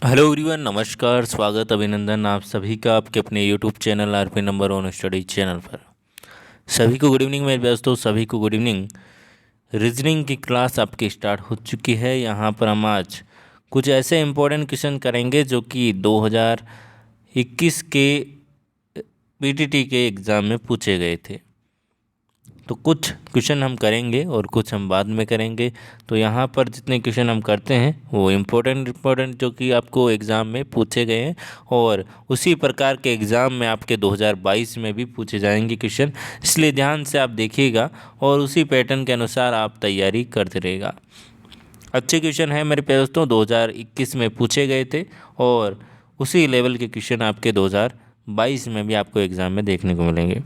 Hello everyone, नमस्कार, स्वागत, अभिनंदन आप सभी का आपके अपने YouTube channel RP number 1 study channel पर। सभी को गुड इवनिंग मेरे दोस्तों, सभी को गुड इवनिंग। रीजनिंग की क्लास आपकी स्टार्ट हो चुकी है। यहाँ पर हम आज कुछ ऐसे इम्पोर्टेंट क्वेश्चन करेंगे जो कि 2021 के पीटीटी के एग्ज़ाम में पूछे गए थे। तो कुछ क्वेश्चन हम करेंगे और कुछ हम बाद में करेंगे। तो यहाँ पर जितने क्वेश्चन हम करते हैं वो इम्पोर्टेंट जो कि आपको एग्ज़ाम में पूछे गए हैं और उसी प्रकार के एग्ज़ाम में आपके 2022 में भी पूछे जाएंगे क्वेश्चन। इसलिए ध्यान से आप देखिएगा और उसी पैटर्न के अनुसार आप तैयारी करते रहेगा। अच्छे क्वेश्चन है मेरे प्यारे दोस्तों, 2021 में पूछे गए थे और उसी लेवल के क्वेश्चन आपके 2022 में भी आपको एग्ज़ाम में देखने को मिलेंगे।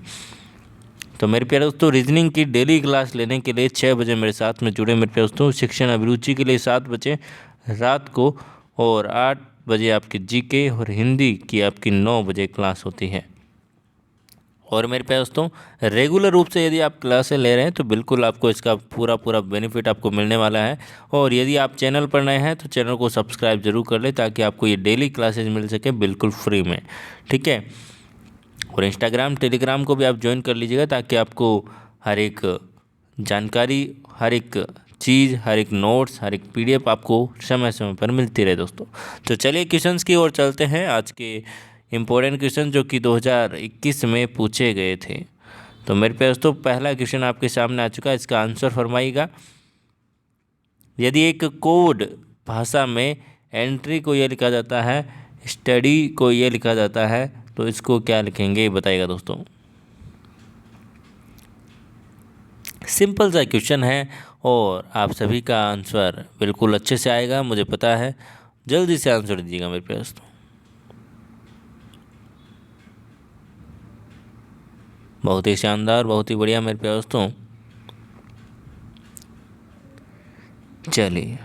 तो मेरे प्यारे दोस्तों, रीजनिंग की डेली क्लास लेने के लिए 6 बजे मेरे साथ में जुड़े मेरे प्यारे दोस्तों। शिक्षण अभिरुचि के लिए 7 बजे रात को और 8 बजे आपकी जीके और हिंदी की आपकी 9 बजे क्लास होती है। और मेरे प्यारे दोस्तों, रेगुलर रूप से यदि आप क्लासें ले रहे हैं तो बिल्कुल आपको इसका पूरा बेनिफिट आपको मिलने वाला है। और यदि आप चैनल पर नए हैं तो चैनल को सब्सक्राइब जरूर कर लें ताकि आपको ये डेली क्लासेज मिल सके बिल्कुल फ्री में, ठीक है। और इंस्टाग्राम टेलीग्राम को भी आप ज्वाइन कर लीजिएगा ताकि आपको हर एक जानकारी, हर एक चीज़, हर एक नोट्स, हर एक पीडीएफ आपको समय समय पर मिलती रहे दोस्तों। तो चलिए क्वेश्चंस की ओर चलते हैं। आज के इम्पोर्टेंट क्वेश्चन जो कि 2021 में पूछे गए थे। तो मेरे प्यारे दोस्तों, पहला क्वेश्चन आपके सामने आ चुका है, इसका आंसर फरमाइएगा। यदि एक कोड भाषा में एंट्री को यह लिखा जाता है, स्टडी को ये लिखा जाता है, तो इसको क्या लिखेंगे बताइएगा दोस्तों। सिंपल सा क्वेश्चन है और आप सभी का आंसर बिल्कुल अच्छे से आएगा, मुझे पता है। जल्दी से आंसर दीजिएगा मेरे प्यारे दोस्तों। बहुत ही शानदार, बहुत ही बढ़िया मेरे प्यारे दोस्तों। चलिए,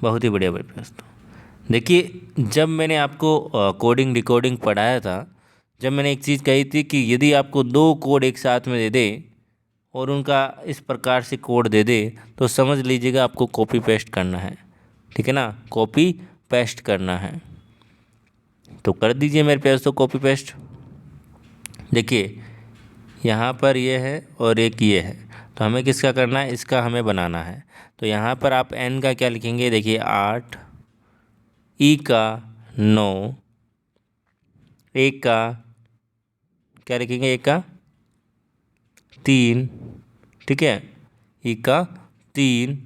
बहुत ही बढ़िया मेरे प्यारे दोस्तों। देखिए, जब मैंने आपको कोडिंग डिकोडिंग पढ़ाया था, जब मैंने एक चीज़ कही थी कि यदि आपको 2 कोड एक साथ में दे दे और उनका इस प्रकार से कोड दे दे तो समझ लीजिएगा आपको कॉपी पेस्ट करना है, ठीक है ना। कॉपी पेस्ट करना है तो कर दीजिए मेरे प्यारे दोस्तों कॉपी पेस्ट। देखिए, यहाँ पर ये है और एक ये है, तो हमें किसका करना है, इसका हमें बनाना है। तो यहाँ पर आप n का क्या लिखेंगे, देखिए 8, ई का 9, एक का क्या लिखेंगे, एक का 3, ठीक है, ई का 3,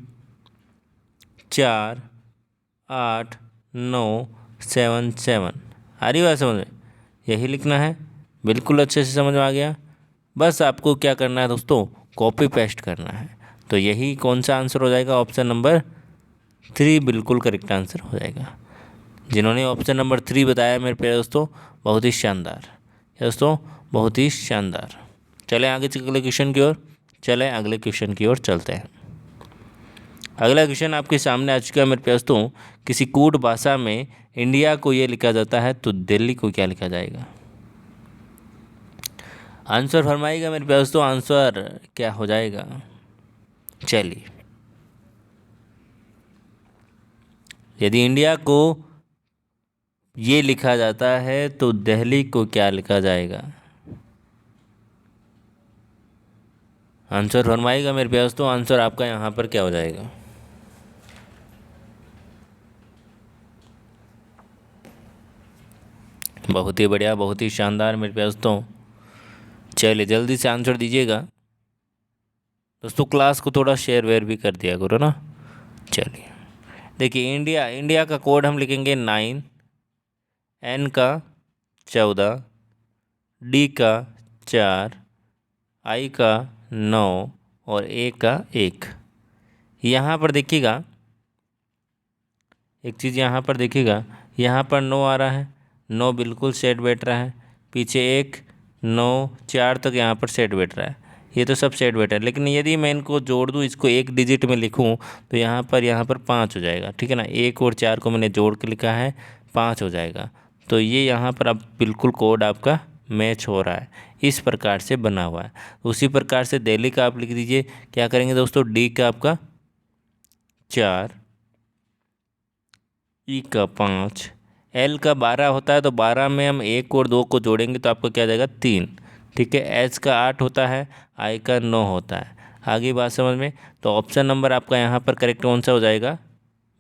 4, 8, 9, 7, 7। आ रही बात समझ में, यही लिखना है। बिल्कुल अच्छे से समझ में आ गया। बस आपको क्या करना है दोस्तों, कॉपी पेस्ट करना है। तो यही कौन सा आंसर हो जाएगा, ऑप्शन नंबर 3 बिल्कुल करेक्ट आंसर हो जाएगा। जिन्होंने ऑप्शन नंबर 3 बताया मेरे प्यारे दोस्तों, बहुत ही शानदार दोस्तों, बहुत ही शानदार। चले आगे अगले क्वेश्चन की ओर, चले अगले क्वेश्चन की ओर चलते हैं। अगला क्वेश्चन आपके सामने आ चुका है मेरे प्यारे दोस्तों। किसी कूट भाषा में इंडिया को ये लिखा जाता है तो दिल्ली को क्या लिखा जाएगा। आंसर फरमाइएगा मेरे प्यारे दोस्तों, आंसर क्या हो जाएगा। चलिए, यदि इंडिया को ये लिखा जाता है तो दिल्ली को क्या लिखा जाएगा। आंसर फरमाइएगा मेरे प्यारे दोस्तों, आंसर आपका यहाँ पर क्या हो जाएगा। बहुत ही बढ़िया, बहुत ही शानदार मेरे प्यारे दोस्तों। चलिए जल्दी से आंसर दीजिएगा दोस्तों। क्लास को थोड़ा शेयर वेयर भी कर दिया करो ना। चलिए, देखिए, इंडिया का कोड हम लिखेंगे 9, एन का 14, डी का 4, आई का 9 और ए का 1। यहाँ पर देखिएगा एक चीज़, यहाँ पर देखिएगा, यहाँ पर 9 आ रहा है, 9 बिल्कुल सेट बैठ रहा है। पीछे 1, 9, 4 तक यहाँ पर सेट बैठ रहा है। ये तो सब सेट बैठा है, लेकिन यदि मैं इनको जोड़ दूँ, इसको एक डिजिट में लिखूँ तो यहाँ पर 5 हो जाएगा, ठीक है ना। 1 और 4 को मैंने जोड़ के लिखा है, 5 हो जाएगा। तो ये यहाँ पर अब बिल्कुल कोड आपका मैच हो रहा है, इस प्रकार से बना हुआ है। उसी प्रकार से दिल्ली का आप लिख दीजिए। क्या करेंगे दोस्तों, डी का आपका 4, ई का 5, एल का 12 होता है तो 12 में हम 1 और 2 को जोड़ेंगे तो आपको क्या जाएगा 3। ठीक है, एच का 8 होता है, आई का 9 होता है। आगे बात समझ में? तो ऑप्शन नंबर आपका यहाँ पर करेक्ट कौन सा हो जाएगा?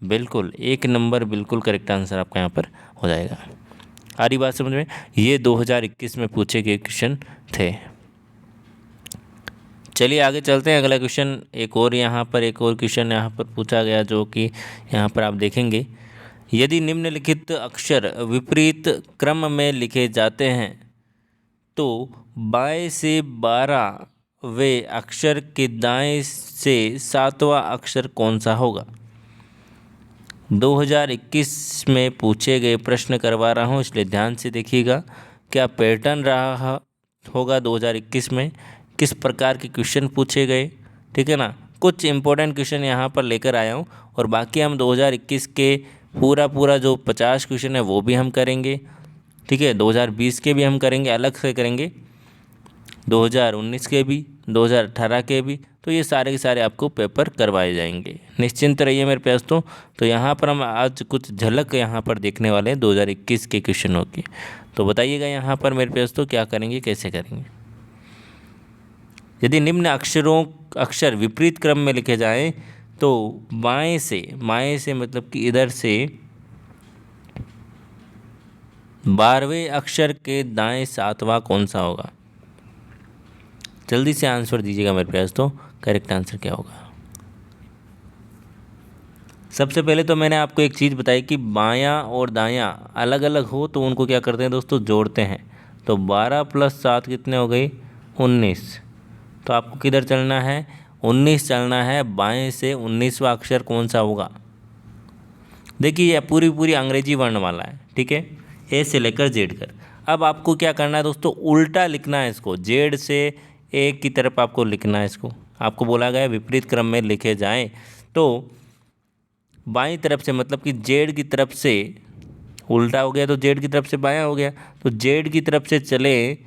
बिल्कुल 1 नंबर बिल्कुल करेक्ट आंसर आपका यहाँ पर हो जाएगा। आ रही बात समझ में? ये 2021 में पूछे गए क्वेश्चन थे। चलिए आगे चलते हैं। अगला क्वेश्चन एक और क्वेश्चन यहाँ पर पूछा गया, जो कि यहाँ पर आप देखेंगे। यदि निम्नलिखित अक्षर विपरीत क्रम में लिखे जाते हैं तो बाएं से 12वें अक्षर के दाएं से 7वां अक्षर कौन सा होगा? 2021 में पूछे गए प्रश्न करवा रहा हूँ, इसलिए ध्यान से देखिएगा क्या पैटर्न रहा होगा 2021 में, किस प्रकार के क्वेश्चन पूछे गए। ठीक है ना, कुछ इंपॉर्टेंट क्वेश्चन यहाँ पर लेकर आया हूँ और बाकी हम 2021 के पूरा जो 50 क्वेश्चन है वो भी हम करेंगे। ठीक है, 2020 के भी हम करेंगे, अलग से करेंगे, 2019 के भी, 2018 के भी। तो ये सारे के सारे आपको पेपर करवाए जाएंगे, निश्चिंत रहिए मेरे प्यास। तो यहाँ पर हम आज कुछ झलक यहाँ पर देखने वाले हैं 2021 के क्वेश्चनों की। तो बताइएगा यहाँ पर मेरे प्यास क्या करेंगे, कैसे करेंगे। यदि निम्न अक्षर विपरीत क्रम में लिखे जाएं तो बाएं से मतलब कि इधर से 12वें अक्षर के दाएं 7वां कौन सा होगा? जल्दी से आंसर दीजिएगा मेरे प्यास। तो करेक्ट आंसर क्या होगा? सबसे पहले तो मैंने आपको एक चीज़ बताई कि बायां और दायां अलग अलग हो तो उनको क्या करते हैं दोस्तों, जोड़ते हैं। तो 12 + 7 कितने हो गई? 19। तो आपको किधर चलना है? 19 चलना है। बाएं से 19वां अक्षर कौन सा होगा? देखिए ये पूरी अंग्रेजी वर्णमाला है। ठीक है, ए से लेकर जेड कर। अब आपको क्या करना है दोस्तों, उल्टा लिखना है इसको। जेड से ए की तरफ आपको लिखना है इसको। आपको बोला गया विपरीत क्रम में लिखे जाएं तो बाईं तरफ से मतलब कि जेड की तरफ से उल्टा हो गया तो जेड की तरफ से बायां हो गया। तो जेड की तरफ से चले,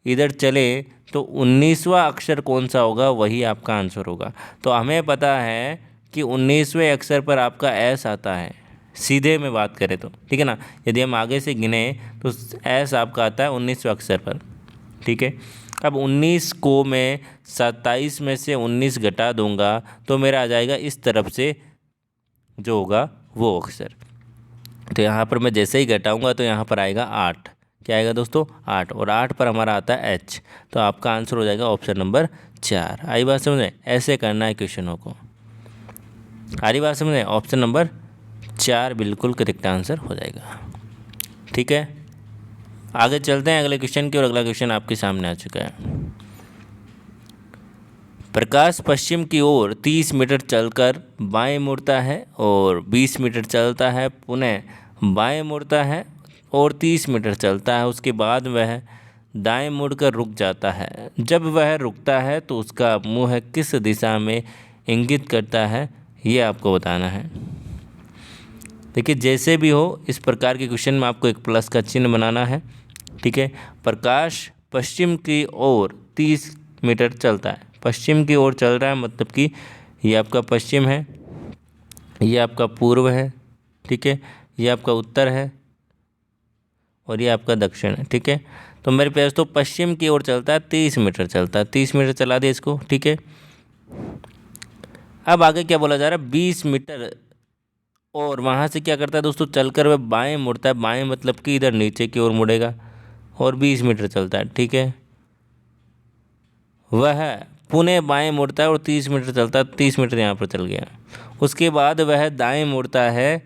इधर चले तो 19वां अक्षर कौन सा होगा, वही आपका आंसर होगा। तो हमें पता है कि 19वें अक्षर पर आपका एस आता है, सीधे में बात करें तो। ठीक है ना, यदि हम आगे से गिने तो एस आपका आता है 19वें अक्षर पर। ठीक है, अब 19 को मैं 27 में से 19 घटा दूंगा तो मेरा आ जाएगा इस तरफ से जो होगा वो अक्षर। तो यहाँ पर मैं जैसे ही घटाऊंगा तो यहाँ पर आएगा 8। क्या आएगा दोस्तों? 8। और 8 पर हमारा आता है एच। तो आपका आंसर हो जाएगा ऑप्शन नंबर 4। आई बात समझ में? ऐसे करना है क्वेश्चनों को। आ रही बात समझ में? ऑप्शन नंबर 4 बिल्कुल करेक्ट आंसर हो जाएगा। ठीक है, आगे चलते हैं अगले क्वेश्चन की। और अगला क्वेश्चन आपके सामने आ चुका है। प्रकाश पश्चिम की ओर 30 मीटर चलकर बाएं मुड़ता है और 20 मीटर चलता है, पुनः बाएं मुड़ता है और 30 मीटर चलता है। उसके बाद वह दाएं मुड़कर रुक जाता है। जब वह रुकता है तो उसका मुंह किस दिशा में इंगित करता है, ये आपको बताना है। देखिए जैसे भी हो, इस प्रकार के क्वेश्चन में आपको एक प्लस का चिन्ह बनाना है। ठीक है, प्रकाश पश्चिम की ओर 30 मीटर चलता है। पश्चिम की ओर चल रहा है मतलब कि ये आपका पश्चिम है, ये आपका पूर्व है। ठीक है, ये आपका उत्तर है और ये आपका दक्षिण है। ठीक है, तो मेरे प्यास तो पश्चिम की ओर चलता है, 30 मीटर चलता है। 30 मीटर चला दिया इसको। ठीक है, अब आगे क्या बोला जा रहा है? 20 मीटर। और वहाँ से क्या करता है दोस्तों, चलकर वह बाएं मुड़ता है। बाएं मतलब कि इधर नीचे की ओर मुड़ेगा और 20 मीटर चलता है। ठीक है, वह पुनः बाएं मुड़ता है और 30 मीटर चलता है। 30 मीटर यहाँ पर चल गया। उसके बाद वह दाएं मुड़ता है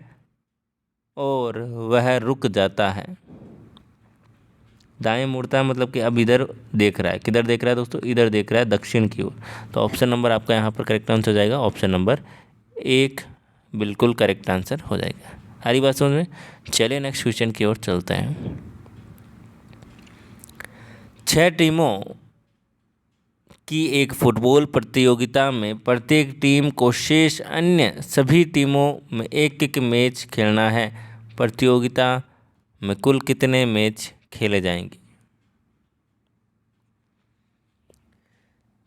और वह रुक जाता है। दाएं मुड़ता है मतलब कि अब इधर देख रहा है। किधर देख रहा है दोस्तों? इधर देख रहा है, दक्षिण की ओर। तो ऑप्शन नंबर आपका यहाँ पर करेक्ट आंसर हो जाएगा। ऑप्शन नंबर 1 बिल्कुल करेक्ट आंसर हो जाएगा। हरी बात समझ में? चलिए नेक्स्ट क्वेश्चन की ओर चलते हैं। 6 टीमों की एक फुटबॉल प्रतियोगिता में प्रत्येक टीम को शेष अन्य सभी टीमों में एक एक मैच खेलना है। प्रतियोगिता में कुल कितने मैच खेले जाएंगे?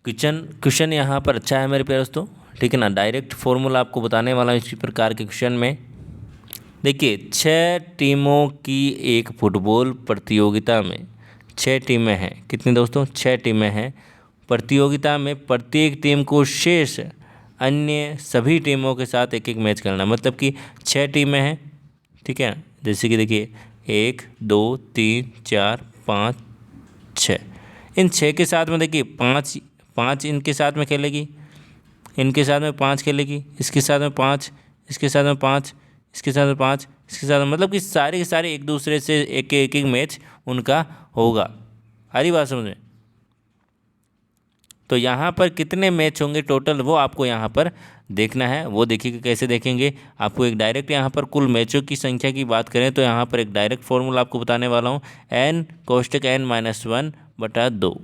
क्वेश्चन यहाँ पर अच्छा है मेरे प्यारे दोस्तों। ठीक है ना, डायरेक्ट फॉर्मूला आपको बताने वाला हूँ इसी प्रकार के क्वेश्चन में। देखिए 6 टीमों की एक फुटबॉल प्रतियोगिता में 6 टीमें हैं। कितनी दोस्तों? 6 टीमें हैं। प्रतियोगिता में प्रत्येक टीम को शेष अन्य सभी टीमों के साथ एक एक मैच करना, मतलब कि 6 टीमें हैं, ठीक है। जैसे कि देखिए 1 2 3 4 5 6, इन 6 के साथ में देखिए पाँच इनके साथ में खेलेगी, इनके साथ में 5 खेलेगी, इसके साथ में 5, इसके साथ में 5, इसके साथ में 5, इसके साथ में, मतलब कि सारे के सारे एक दूसरे से एक एक मैच उनका होगा। आ रही बात समझ में? तो यहाँ पर कितने मैच होंगे टोटल, वो आपको यहाँ पर देखना है। वो देखिए कैसे देखेंगे। आपको एक डायरेक्ट यहाँ पर कुल मैचों की संख्या की बात करें तो यहाँ पर एक डायरेक्ट फॉर्मूला आपको बताने वाला हूँ, n कोष्टक n-1/2।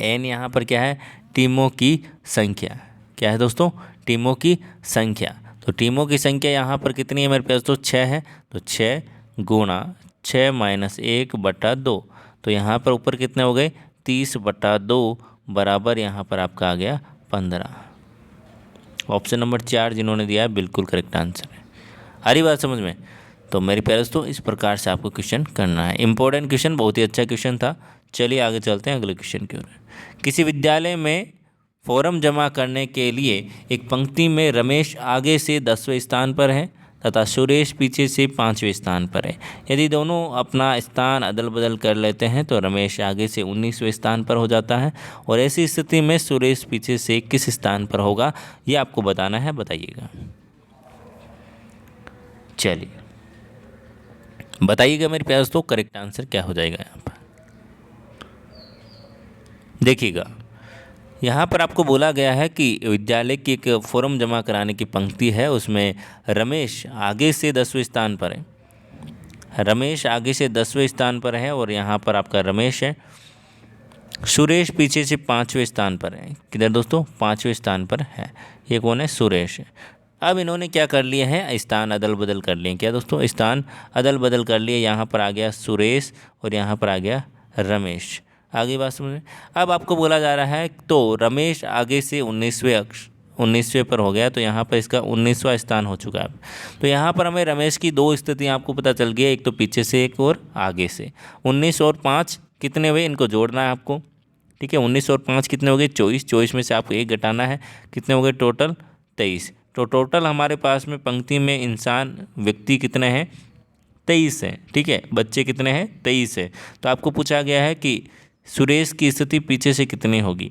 n यहाँ पर क्या है? टीमों की संख्या। क्या है दोस्तों? टीमों की संख्या। तो टीमों की संख्या यहाँ पर कितनी है मेरे पास? तो 6 है। तो 6 गुणा 6 - 1/2, तो यहाँ पर ऊपर कितने हो गए? 30/2 बराबर यहाँ पर आपका आ गया 15। ऑप्शन नंबर 4 जिन्होंने दिया है बिल्कुल करेक्ट आंसर है। आ रही बात समझ में? तो मेरे प्यारे दोस्तों इस प्रकार से आपको क्वेश्चन करना है। इंपॉर्टेंट क्वेश्चन, बहुत ही अच्छा क्वेश्चन था। चलिए आगे चलते हैं अगले क्वेश्चन की ओर। किसी विद्यालय में फॉर्म जमा करने के लिए एक पंक्ति में रमेश आगे से 10वें स्थान पर है तथा सुरेश पीछे से 5वें स्थान पर है। यदि दोनों अपना स्थान अदल बदल कर लेते हैं तो रमेश आगे से 19वें स्थान पर हो जाता है और ऐसी स्थिति में सुरेश पीछे से किस स्थान पर होगा, ये आपको बताना है। बताइएगा। चलिए बताइएगा मेरे प्यारे दोस्तों करेक्ट आंसर क्या हो जाएगा। यहाँ पर देखिएगा, यहाँ पर आपको बोला गया है कि विद्यालय की एक फॉर्म जमा कराने की पंक्ति है, उसमें रमेश आगे से 10वें स्थान पर है। रमेश आगे से 10वें स्थान पर है और यहाँ पर आपका रमेश है। सुरेश पीछे से 5वें स्थान पर है। किधर दोस्तों? 5वें स्थान पर है। ये कौन है? सुरेश है। अब इन्होंने क्या कर लिए हैं? स्थान अदल बदल कर लिए। क्या दोस्तों? स्थान अदल बदल कर लिए। यहाँ पर आ गया सुरेश और यहाँ पर आ गया रमेश। आगे बात समझ में? अब आपको बोला जा रहा है तो रमेश आगे से 19वें पर हो गया, तो यहाँ पर इसका 19वां स्थान हो चुका है। तो यहाँ पर हमें रमेश की 2 स्थितियाँ आपको पता चल गई, एक तो पीछे से, एक और आगे से। 19 और 5 कितने हुए? इनको जोड़ना है आपको, ठीक है। 19 और 5 कितने हो गए? 24। 24 में से आपको 1 घटाना है, कितने हो गए टोटल? 23। तो टोटल हमारे पास में पंक्ति में इंसान व्यक्ति कितने हैं? 23 हैं, ठीक है। बच्चे कितने हैं? 23 है। तो आपको पूछा गया है कि सुरेश की स्थिति पीछे से कितनी होगी।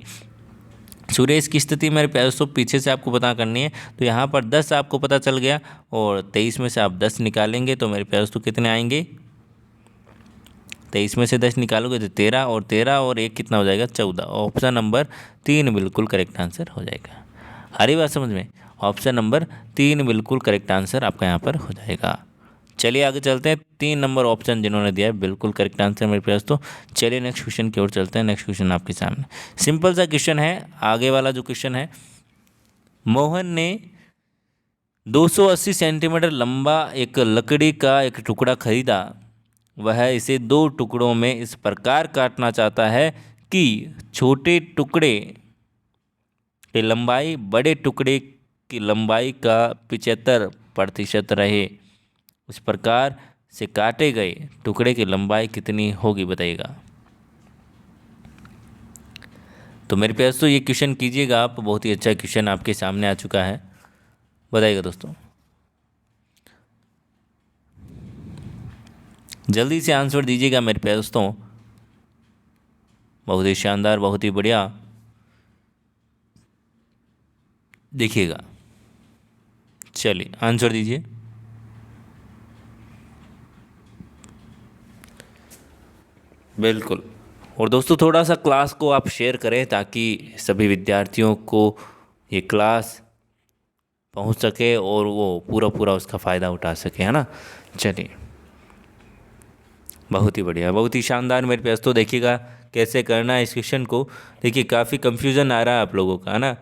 सुरेश की स्थिति मेरे प्यारे दोस्तों पीछे से आपको पता करनी है। तो यहाँ पर 10 आपको पता चल गया और 23 में से आप 10 निकालेंगे तो मेरे प्यारे दोस्तों कितने आएंगे? 23 में से 10 निकालोगे तो 13 और 13 और 1 कितना हो जाएगा? 14। ऑप्शन नंबर 3 बिल्कुल करेक्ट आंसर हो जाएगा। हरी बात समझ में? ऑप्शन नंबर 3 बिल्कुल करेक्ट आंसर आपका यहाँ पर हो जाएगा। चलिए आगे चलते हैं। 3 नंबर ऑप्शन जिन्होंने दिया है बिल्कुल करेक्ट आंसर मेरे पास। तो चलिए नेक्स्ट क्वेश्चन की ओर चलते हैं। नेक्स्ट क्वेश्चन आपके सामने सिंपल सा क्वेश्चन है। आगे वाला जो क्वेश्चन है, मोहन ने 280 सेंटीमीटर लंबा एक लकड़ी का एक टुकड़ा खरीदा। वह इसे 2 टुकड़ों में इस प्रकार काटना चाहता है कि छोटे टुकड़े की लंबाई बड़े टुकड़े की लंबाई का 75% रहे। इस प्रकार से काटे गए टुकड़े की लंबाई कितनी होगी? बताइएगा। तो मेरे प्यारे दोस्तों ये क्वेश्चन कीजिएगा आप, बहुत ही अच्छा क्वेश्चन आपके सामने आ चुका है। बताइएगा दोस्तों, जल्दी से आंसर दीजिएगा मेरे प्यारे दोस्तों। बहुत ही शानदार, बहुत ही बढ़िया। देखिएगा, चलिए आंसर दीजिए। बिल्कुल। और दोस्तों थोड़ा सा क्लास को आप शेयर करें ताकि सभी विद्यार्थियों को ये क्लास पहुंच सके और वो पूरा पूरा उसका फ़ायदा उठा सके, है ना। चलिए बहुत ही बढ़िया, बहुत ही शानदार मेरे पास। तो देखिएगा कैसे करना है इस क्वेश्चन को। देखिए काफ़ी कंफ्यूजन आ रहा है आप लोगों का, है ना।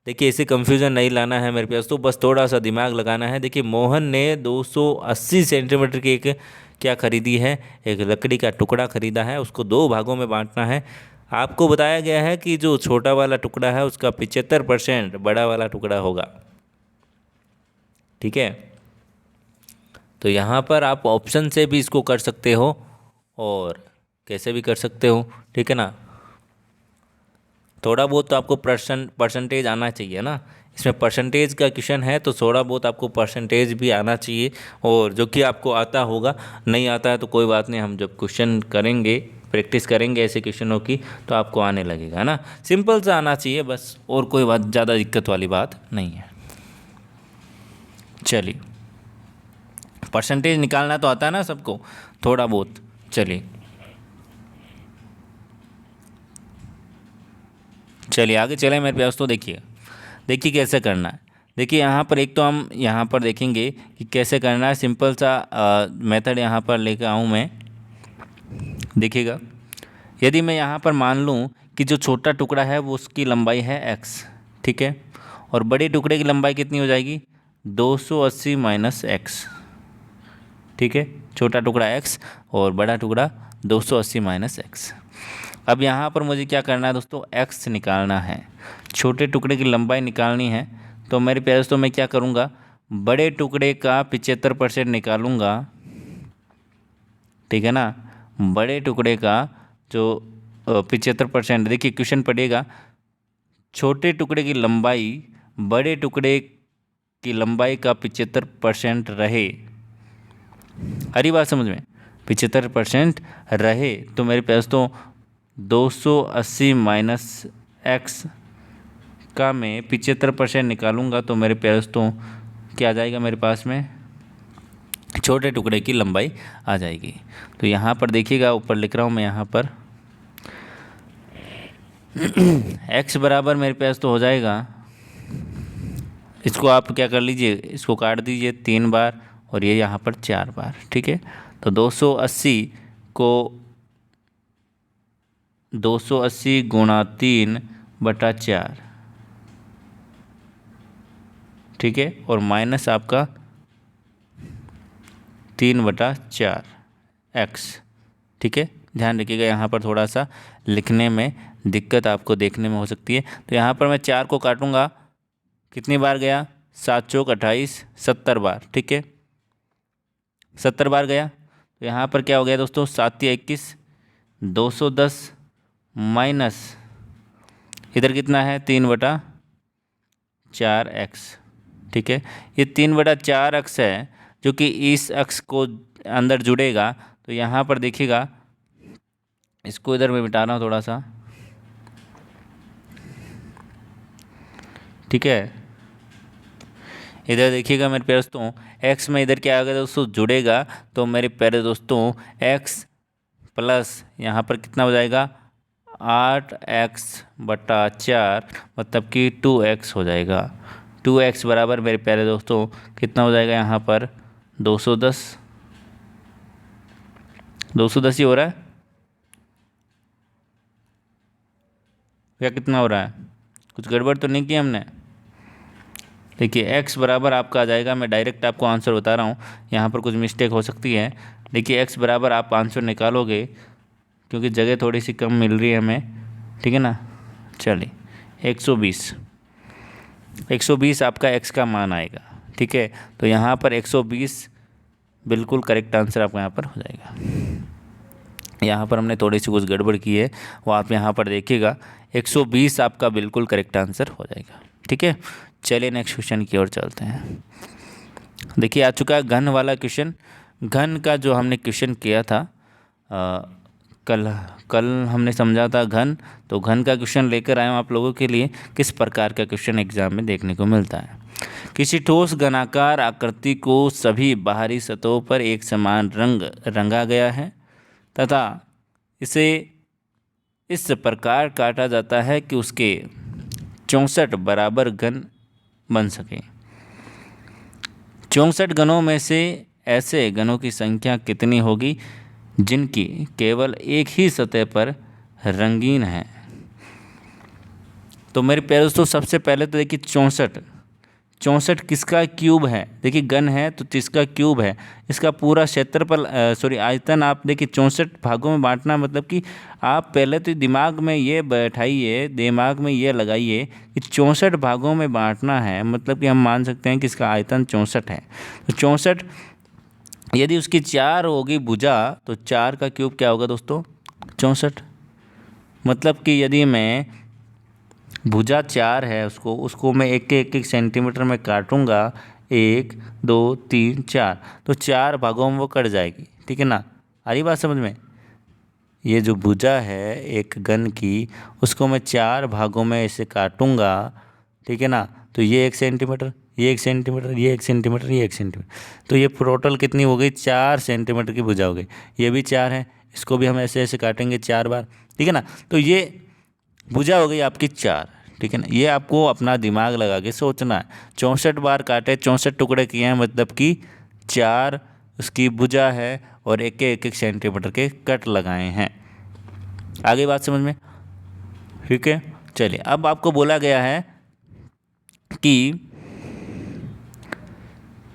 देखिए इसे कंफ्यूजन नहीं लाना है मेरे पास, तो बस थोड़ा सा दिमाग लगाना है। देखिए मोहन ने 280 सेंटीमीटर की एक क्या खरीदी है? एक लकड़ी का टुकड़ा खरीदा है। उसको 2 भागों में बांटना है। आपको बताया गया है कि जो छोटा वाला टुकड़ा है उसका 75% बड़ा वाला टुकड़ा होगा, ठीक है। तो यहाँ पर आप ऑप्शन से भी इसको कर सकते हो और कैसे भी कर सकते हो, ठीक है ना। थोड़ा बहुत तो आपको परसेंटेज आना चाहिए ना, इसमें परसेंटेज का क्वेश्चन है तो थोड़ा बहुत आपको परसेंटेज भी आना चाहिए, और जो कि आपको आता होगा। नहीं आता है तो कोई बात नहीं, हम जब क्वेश्चन करेंगे, प्रैक्टिस करेंगे ऐसे क्वेश्चनों की, तो आपको आने लगेगा ना। सिंपल सा आना चाहिए बस, और कोई बात ज़्यादा दिक्कत वाली बात नहीं है। चलिए, परसेंटेज निकालना तो आता है ना सबको थोड़ा बहुत। चलिए आगे चले मेरे पास। तो देखिए कैसे करना है। देखिए यहाँ पर एक तो हम यहाँ पर देखेंगे कि कैसे करना है। सिंपल सा मेथड यहाँ पर लेकर आऊँ मैं। देखिएगा, यदि मैं यहाँ पर मान लूँ कि जो छोटा टुकड़ा है वो उसकी लंबाई है x, ठीक है, और बड़े टुकड़े की लंबाई कितनी हो जाएगी 280 माइनस एक्स, ठीक है। छोटा टुकड़ा x और बड़ा टुकड़ा 280 माइनस एक्स। अब यहाँ पर मुझे क्या करना है दोस्तों, x निकालना है, छोटे टुकड़े की लंबाई निकालनी है। तो मेरे प्यारे दोस्तों मैं क्या करूँगा, बड़े टुकड़े का 75% निकालूंगा, ठीक है ना। बड़े टुकड़े का जो 75%, देखिए क्वेश्चन पढ़िएगा, छोटे टुकड़े की लंबाई बड़े टुकड़े की लंबाई का 75% रहे। हरी बात समझ में, 75% रहे। तो मेरे पास तो 280 माइनस एक्स का मैं 75% निकालूंगा, तो मेरे पास तो क्या आ जाएगा, मेरे पास में छोटे टुकड़े की लंबाई आ जाएगी। तो यहाँ पर देखिएगा, ऊपर लिख रहा हूँ मैं यहाँ पर x बराबर मेरे पास तो हो जाएगा, इसको आप क्या कर लीजिए, इसको काट दीजिए 3 बार और ये यहाँ पर 4 बार, ठीक है। तो 280 गुणा 3/4, ठीक है, और माइनस आपका 3/4 x, ठीक है। ध्यान रखिएगा, यहाँ पर थोड़ा सा लिखने में दिक्कत आपको देखने में हो सकती है। तो यहाँ पर मैं 4 को काटूंगा, कितनी बार गया, 7 चौक 28, 70 बार, ठीक है, 70 बार गया। तो यहाँ पर क्या हो गया दोस्तों, 7 या 21, 210 माइनस इधर कितना है 3/4x, ठीक है। ये 3/4x है जो कि इस अक्ष को अंदर जुड़ेगा। तो यहाँ पर देखिएगा, इसको इधर मैं मिटा रहा हूँ थोड़ा सा, ठीक है। इधर देखिएगा मेरे प्यारे दोस्तों, x में इधर क्या आ गया दोस्तों, जुड़ेगा। तो मेरे प्यारे दोस्तों x प्लस यहाँ पर कितना हो जाएगा 8x/4, मतलब कि 2x हो जाएगा। 2x बराबर मेरे प्यारे दोस्तों कितना हो जाएगा, यहाँ पर 210 ही हो रहा है या कितना हो रहा है, कुछ गड़बड़ तो नहीं की हमने। देखिए x बराबर आपका आ जाएगा, मैं डायरेक्ट आपको आंसर बता रहा हूँ, यहाँ पर कुछ मिस्टेक हो सकती है। देखिए x बराबर आप आंसर निकालोगे, क्योंकि जगह थोड़ी सी कम मिल रही है हमें, ठीक है ना। चलिए 120 आपका x का मान आएगा, ठीक है। तो यहाँ पर 120 बिल्कुल करेक्ट आंसर आपका यहाँ पर हो जाएगा। यहाँ पर हमने थोड़ी सी कुछ गड़बड़ की है, वो आप यहाँ पर देखिएगा, 120 आपका बिल्कुल करेक्ट आंसर हो जाएगा, ठीक है। चलिए नेक्स्ट क्वेश्चन की ओर चलते हैं। देखिए आ चुका है घन वाला क्वेश्चन। घन का जो हमने क्वेश्चन किया था कल हमने समझा था घन, तो घन का क्वेश्चन लेकर आया हूँ आप लोगों के लिए। किस प्रकार का क्वेश्चन एग्जाम में देखने को मिलता है, किसी ठोस घनाकार आकृति को सभी बाहरी सतहों पर एक समान रंग रंगा गया है तथा इसे इस प्रकार काटा जाता है कि उसके 64 बराबर घन बन सके। 64 घनों में से ऐसे घनों की संख्या कितनी होगी जिनकी केवल एक ही सतह पर रंगीन है। तो मेरे प्यारे दोस्तों सबसे पहले तो देखिए 64 किसका क्यूब है, देखिए घन है तो किसका क्यूब है, इसका पूरा क्षेत्रफल आयतन आप देखिए 64 भागों में बांटना, मतलब कि आप पहले तो दिमाग में ये बैठाइए, दिमाग में ये लगाइए कि 64 भागों में बांटना है, मतलब कि हम मान सकते हैं कि इसका आयतन 64 है। तो 64 यदि उसकी 4 होगी भुजा तो 4 का क्यूब क्या होगा दोस्तों? 64। मतलब कि यदि मैं भुजा 4 है उसको मैं एक सेंटीमीटर में काटूंगा, 1 2 3 4, तो 4 भागों में वो कट जाएगी। ठीक है ना? आ रही बात समझ में? ये जो भुजा है एक गन की, उसको मैं 4 भागों में ऐसे काटूंगा, ठीक है ना? तो ये 1 सेंटीमीटर, ये 1 सेंटीमीटर, ये 1 सेंटीमीटर, ये 1 सेंटीमीटर, तो ये टोटल कितनी हो गई? 4 सेंटीमीटर की भुजा हो गई। ये भी 4 है, इसको भी हम ऐसे ऐसे काटेंगे 4 बार। ठीक है ना? तो ये भुजा हो गई आपकी 4। ठीक है ना? ये आपको अपना दिमाग लगा के सोचना है। 64 बार काटे, 64 टुकड़े किए हैं, मतलब कि 4 उसकी भुजा है और एक सेंटीमीटर के कट लगाए हैं। आगे बात समझ में? ठीक है, चलिए अब आपको बोला गया है कि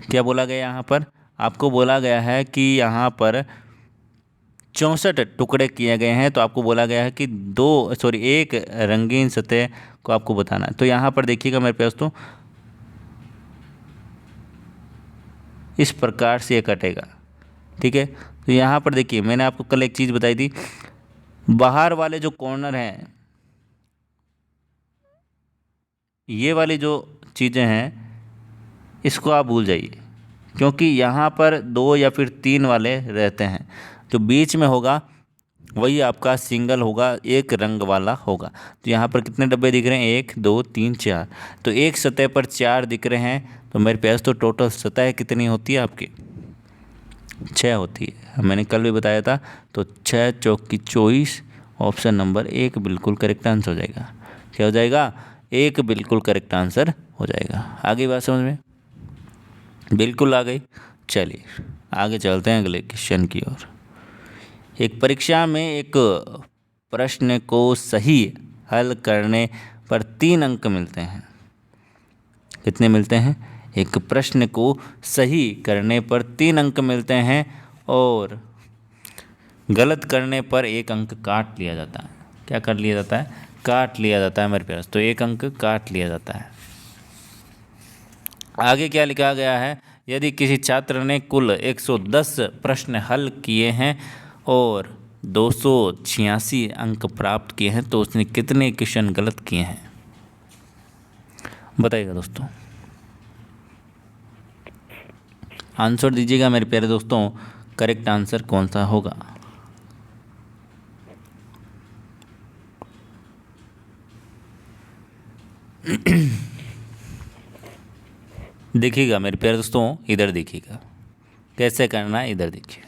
क्या बोला गया यहाँ पर? आपको बोला गया है कि यहाँ पर 64 टुकड़े किए गए हैं, तो आपको बोला गया है कि एक रंगीन सतह को आपको बताना है। तो यहाँ पर देखिएगा मेरे पास, तो इस प्रकार से ये कटेगा। ठीक है, तो यहाँ पर देखिए मैंने आपको कल एक चीज़ बताई थी, बाहर वाले जो कॉर्नर हैं, ये वाली जो चीज़ें हैं इसको आप भूल जाइए, क्योंकि यहाँ पर 2 या फिर 3 वाले रहते हैं। जो बीच में होगा वही आपका सिंगल होगा, एक रंग वाला होगा। तो यहाँ पर कितने डब्बे दिख रहे हैं? 1 2 3 4, तो एक सतह पर 4 दिख रहे हैं। तो मेरे पास तो टोटल सतह कितनी होती है आपकी? 6 होती है, मैंने कल भी बताया था। तो 6 चौक की 24, ऑप्शन नंबर 1 बिल्कुल करेक्ट आंसर हो जाएगा। क्या हो जाएगा? 1 बिल्कुल करेक्ट आंसर हो जाएगा। आगे बात समझ में? बिल्कुल आ गई। चलिए आगे चलते हैं अगले क्वेश्चन की ओर। एक परीक्षा में एक प्रश्न को सही हल करने पर 3 अंक मिलते हैं। कितने मिलते हैं? एक प्रश्न को सही करने पर 3 अंक मिलते हैं और गलत करने पर 1 अंक काट लिया जाता है। क्या कर लिया जाता है? काट लिया जाता है मेरे पास, तो 1 अंक काट लिया जाता है। आगे क्या लिखा गया है? यदि किसी छात्र ने कुल 110 प्रश्न हल किए हैं और 286 अंक प्राप्त किए हैं, तो उसने कितने क्वेश्चन गलत किए हैं? बताइएगा दोस्तों, आंसर दीजिएगा मेरे प्यारे दोस्तों। करेक्ट आंसर कौन सा होगा? देखिएगा मेरे प्यारे दोस्तों, इधर देखिएगा कैसे करना है, इधर देखिए।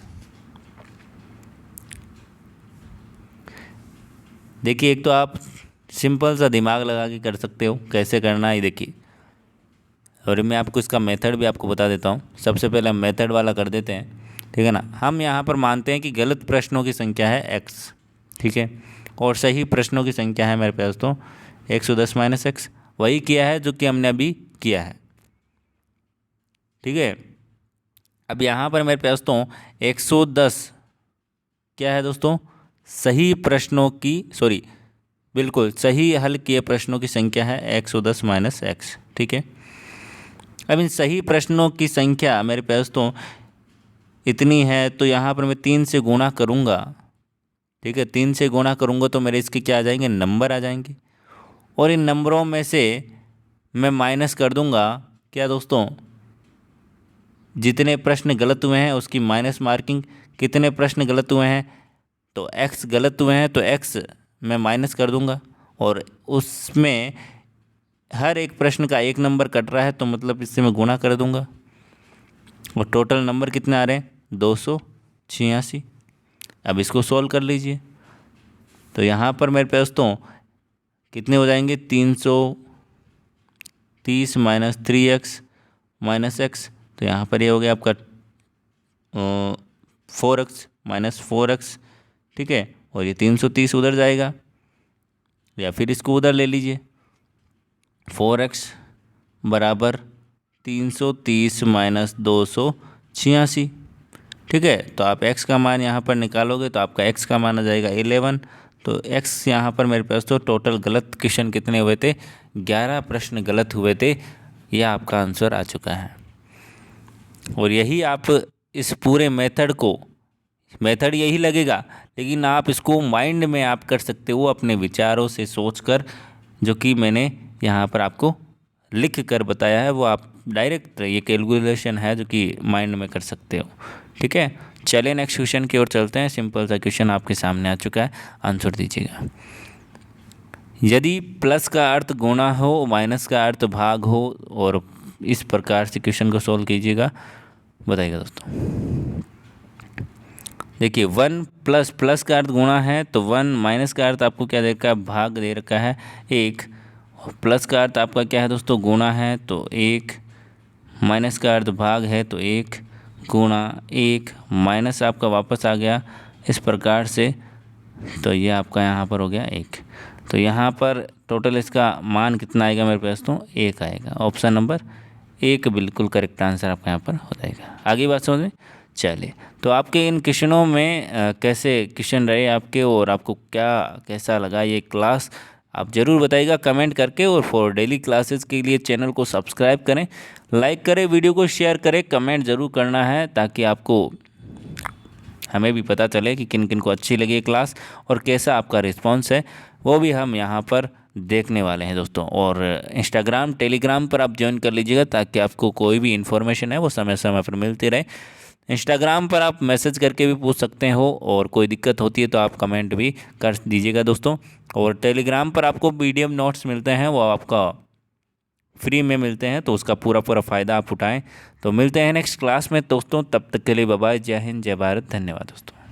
देखिए एक तो आप सिंपल सा दिमाग लगा के कर सकते हो, कैसे करना है देखिए। और मैं आपको इसका मेथड भी आपको बता देता हूँ। सबसे पहले हम मेथड वाला कर देते हैं, ठीक है ना। हम यहाँ पर मानते हैं कि गलत प्रश्नों की संख्या है x, ठीक है, और सही प्रश्नों की संख्या है मेरे पास तो 110 माइनस एक्स। वही किया है जो कि हमने अभी किया है, ठीक है। अब यहाँ पर मेरे पास तो 110 क्या है दोस्तों? सही प्रश्नों की, सॉरी, बिल्कुल सही हल किए प्रश्नों की संख्या है 110 माइनस एक्स, ठीक है। अब इन सही प्रश्नों की संख्या मेरे पास तो इतनी है, तो यहाँ पर मैं 3 से गुणा करूँगा, ठीक है। 3 से गुणा करूँगा तो मेरे इसके क्या आ जाएंगे? नंबर आ जाएंगे। और इन नंबरों में से मैं माइनस कर दूँगा क्या दोस्तों? जितने प्रश्न गलत हुए हैं उसकी माइनस मार्किंग। कितने प्रश्न गलत हुए हैं? तो x गलत हुए हैं तो x मैं माइनस कर दूंगा, और उसमें हर एक प्रश्न का 1 नंबर कट रहा है, तो मतलब इससे मैं गुणा कर दूंगा। और टोटल नंबर कितने आ रहे हैं? 286। अब इसको सॉल्व कर लीजिए, तो यहाँ पर मेरे पास तो कितने हो जाएंगे? 330 माइनस 3x माइनस एक्स, तो यहाँ पर ये हो गया आपका 4x माइनस 4x, ठीक है। और ये 330 उधर जाएगा, या फिर इसको उधर ले लीजिए। 4x बराबर 330 माइनस 286, ठीक है। तो आप x का मान यहाँ पर निकालोगे तो आपका x का मान आ जाएगा 11। तो x यहाँ पर मेरे पास तो टोटल गलत क्वेश्चन कितने हुए थे? 11 प्रश्न गलत हुए थे। यह आपका आंसर आ चुका है। और यही आप इस पूरे मेथड यही लगेगा, लेकिन आप इसको माइंड में आप कर सकते हो अपने विचारों से सोचकर, जो कि मैंने यहाँ पर आपको लिख कर बताया है। वो आप डायरेक्ट ये कैलकुलेशन है जो कि माइंड में कर सकते हो। ठीक है, चलिए नेक्स्ट क्वेश्चन की ओर चलते हैं। सिंपल सा क्वेश्चन आपके सामने आ चुका है, आंसर दीजिएगा। यदि प्लस का अर्थ गुणा हो, माइनस का अर्थ भाग हो, और इस प्रकार से क्वेश्चन को सॉल्व कीजिएगा। बताइएगा दोस्तों। देखिए, वन प्लस का अर्थ गुणा है तो वन, माइनस का अर्थ आपको क्या दे रखा है, भाग दे रखा है एक, प्लस का अर्थ आपका क्या है दोस्तों, गुणा है तो एक, माइनस का अर्थ भाग है तो एक गुणा एक, माइनस आपका वापस आ गया इस प्रकार से, तो ये आपका यहाँ पर हो गया एक। तो यहाँ पर टोटल इसका मान कितना आएगा मेरे पास, तो एक आएगा। ऑप्शन नंबर एक बिल्कुल करेक्ट आंसर आपका यहाँ पर हो जाएगा। आगे बात समझ में। चलिए, तो आपके इन क्वेश्चनों में कैसे क्वेश्चन रहे आपके, और आपको कैसा लगा ये क्लास, आप ज़रूर बताइएगा कमेंट करके। और फॉर डेली क्लासेस के लिए चैनल को सब्सक्राइब करें, लाइक करें, वीडियो को शेयर करें, कमेंट ज़रूर करना है, ताकि आपको हमें भी पता चले कि किन किन को अच्छी लगी क्लास और कैसा आपका रिस्पॉन्स है, वो भी हम यहाँ पर देखने वाले हैं दोस्तों। और इंस्टाग्राम टेलीग्राम पर आप ज्वाइन कर लीजिएगा, ताकि आपको कोई भी इन्फॉर्मेशन है वो समय समय पर मिलती रहे। इंस्टाग्राम पर आप मैसेज करके भी पूछ सकते हो, और कोई दिक्कत होती है तो आप कमेंट भी कर दीजिएगा दोस्तों। और टेलीग्राम पर आपको PDF नोट्स मिलते हैं, वो आपका फ्री में मिलते हैं, तो उसका पूरा फ़ायदा आप उठाएं। तो मिलते हैं नेक्स्ट क्लास में दोस्तों, तब तक के लिए बाय बाय, जय हिंद, जय भारत, धन्यवाद दोस्तों।